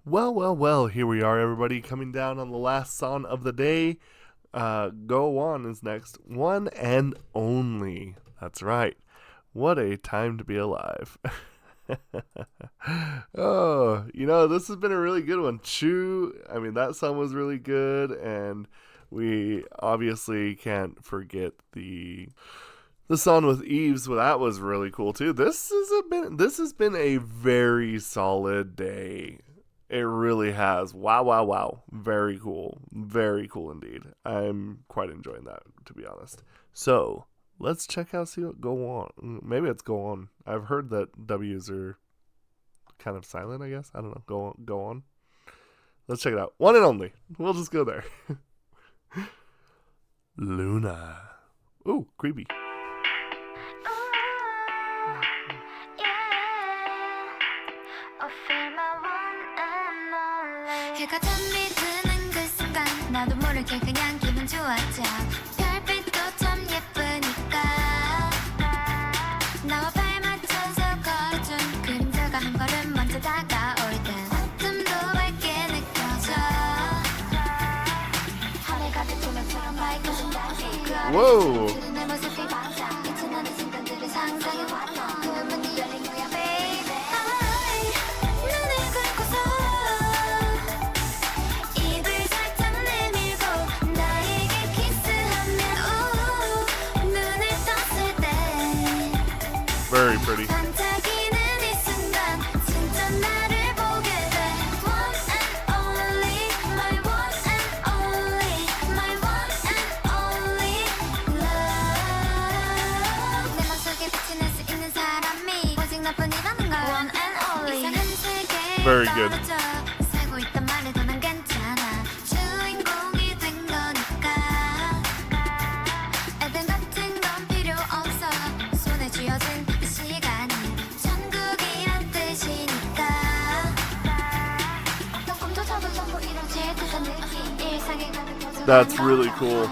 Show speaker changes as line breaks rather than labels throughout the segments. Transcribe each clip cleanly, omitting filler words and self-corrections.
Well, here we are, everybody, coming down on the last song of the day. Go On is next. One and only. That's right. What a time to be alive. Oh, this has been a really good one. That song was really good, and we obviously can't forget the song with Eves. Well, that was really cool too. This has been a very solid day. It really has. Wow. Very cool. Very cool indeed. I'm quite enjoying that, to be honest. So, let's check out, see what Go On. Maybe it's Go On. I've heard that W's are kind of silent, I guess. I don't know. Go on. Let's check it out. One and only. We'll just go there. Loona. Ooh, creepy.
해가 잠이 드는 그 순간 나도 모르게 그냥 기분 좋았죠. 별빛도 참 예쁘니까 나와 발 맞춰서 걸어준 그림자가 한 걸음 먼저 다가올 땐 어둠도 밝게 느껴져. 하늘 가득 조명처럼 밝고 신나게 그 아래 들은 내 모습이 반짝 빛이 나는 순간들을 상상해봤던 그 문이 열린 거야 baby. 눈을 감고서
very pretty. Very good. That's really cool.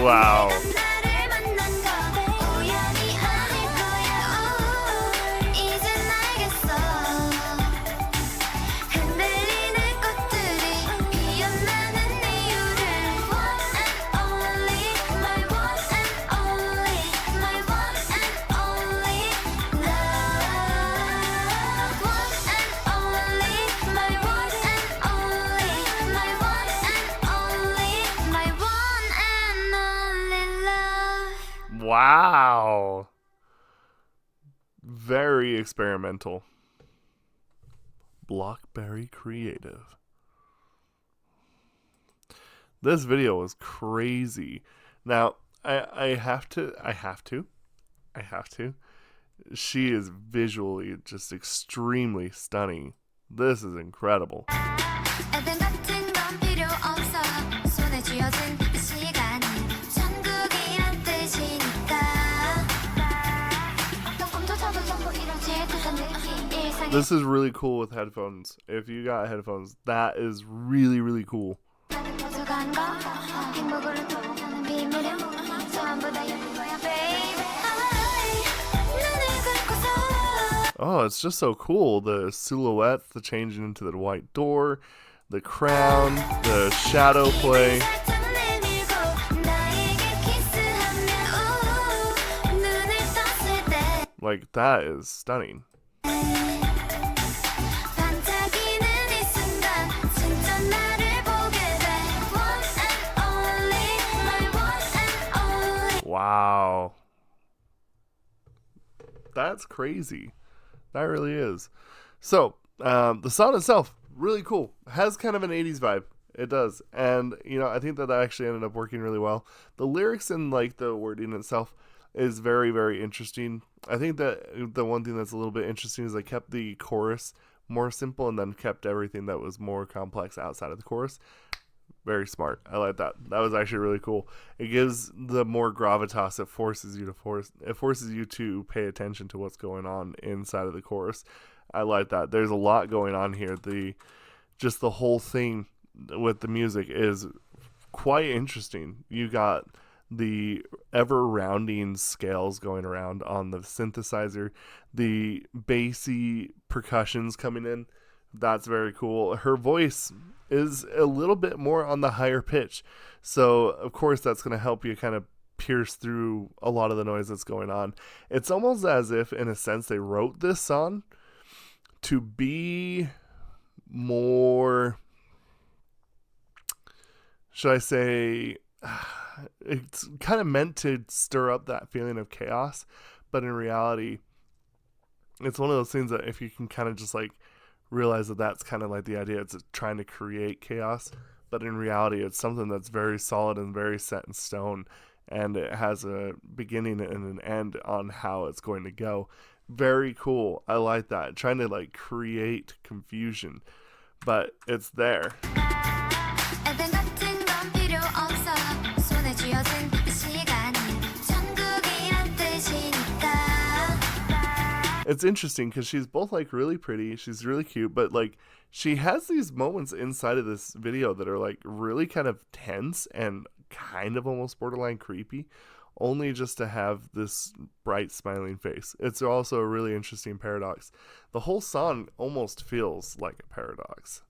Wow. Wow. Very experimental. Blockberry Creative. This video was crazy. Now, I have to. She is visually just extremely stunning. This is incredible. This is really cool with headphones. If you got headphones, that is really, really cool. Oh, it's just so cool. The silhouette, the changing into the white door, the crown, the shadow play. Like, that is stunning. Wow. That's crazy. That really is. So, the song itself, really cool. Has kind of an 80s vibe. It does. And, I think that actually ended up working really well. The lyrics and, like, the wording itself is very, very interesting. I think that the one thing that's a little bit interesting is they kept the chorus more simple and then kept everything that was more complex outside of the chorus. Very smart. I like that. That was actually really cool. It gives the more gravitas. It forces you to pay attention to what's going on inside of the chorus. I like that. There's a lot going on here. Just the whole thing with the music is quite interesting. You got the ever rounding scales going around on the synthesizer, the bassy percussions coming in. That's very cool. Her voice is a little bit more on the higher pitch. So, of course, that's going to help you kind of pierce through a lot of the noise that's going on. It's almost as if, in a sense, they wrote this song to be more, should I say, it's kind of meant to stir up that feeling of chaos. But in reality, it's one of those things that if you can kind of just like realize that that's kind of like the idea, it's trying to create chaos, but in reality it's something that's very solid and very set in stone, and it has a beginning and an end on how it's going to go. Very cool. I like that, trying to like create confusion, but it's there. It's interesting because she's both like really pretty, she's really cute, but like she has these moments inside of this video that are like really kind of tense and kind of almost borderline creepy, only just to have this bright smiling face. It's also a really interesting paradox. The whole song almost feels like a paradox.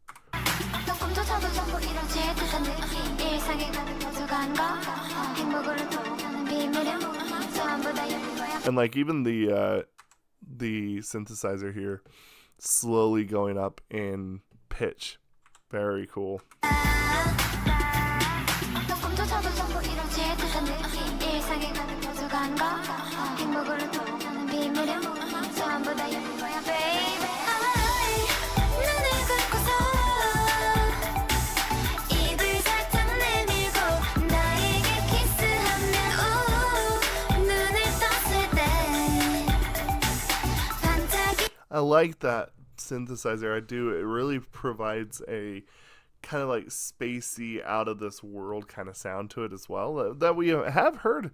And like even the synthesizer here slowly going up in pitch. Very cool. I like that synthesizer. I do. It really provides a kind of like spacey, out of this world kind of sound to it as well that we have heard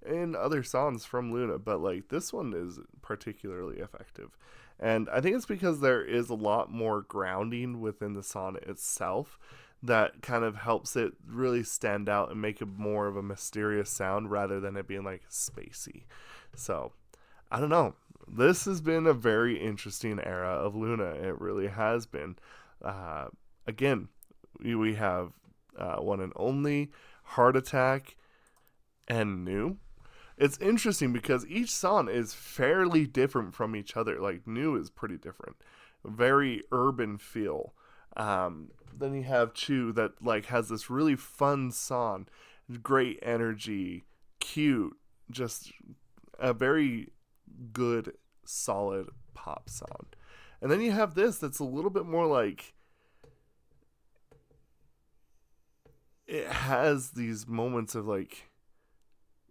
in other songs from Loona, but like this one is particularly effective. And I think it's because there is a lot more grounding within the song itself that kind of helps it really stand out and make it more of a mysterious sound rather than it being like spacey. So, I don't know. This has been a very interesting era of Loona. It really has been. Again, we have One and Only, Heart Attack, and New. It's interesting because each song is fairly different from each other. Like, New is pretty different. Very urban feel. Then you have Chu that like has this really fun song. Great energy. Cute. Just a very good, solid pop sound. And then you have this that's a little bit more like, it has these moments of like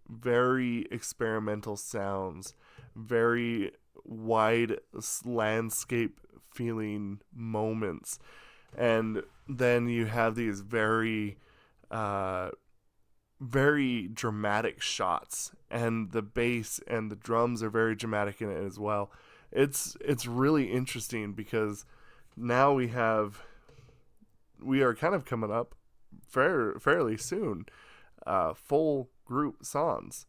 very experimental sounds, very wide landscape feeling moments, and then you have these very very dramatic shots, and the bass and the drums are very dramatic in it as well. It's really interesting because now we are kind of coming up fairly soon full group songs.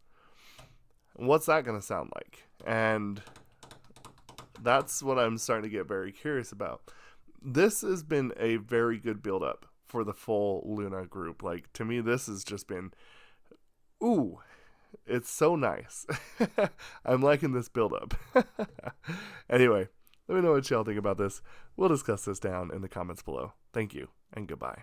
What's that going to sound like? And that's what I'm starting to get very curious about. This has been a very good build up for the full Loona group. Like, to me, this has just been, ooh, it's so nice. I'm liking this build up. Anyway, let me know what y'all think about this. We'll discuss this down in the comments below. Thank you, and goodbye.